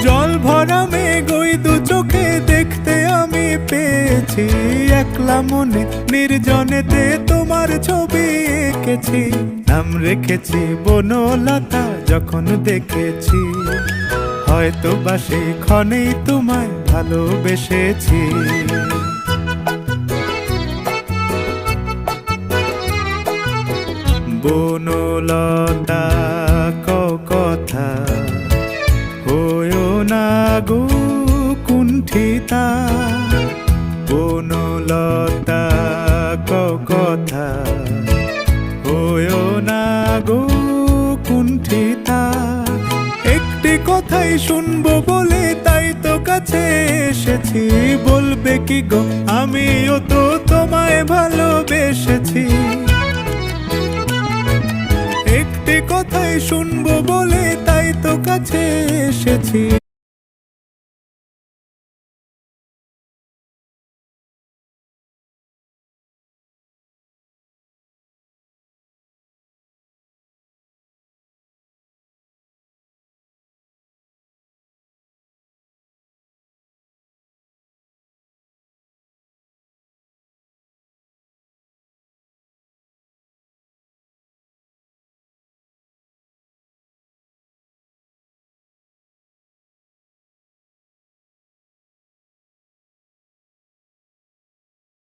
জল ভরা মেঘ ওই দু চোখে দেখতে আমি পেয়েছি, একলা মনে নির্জনেতে তোমার ছবি এঁকেছি। নাম রেখেছি বনলতা যখন দেখেছি, হয়তো বা সেই ক্ষণেই তোমায় ভালোবেসেছি। বনলতা কথা হয়ো না গো কুণ্ঠিতা, বনলতা কথা হয়ো না গো কুণ্ঠিতা। একটি কথাই শুনবো বলে তাই তো কাছে এসেছি, বলবে কি গো আমিও তো তোমায় ভালোবেসেছি। একটি কথাই শুনবো বলে তাই তো কাছে এসেছি,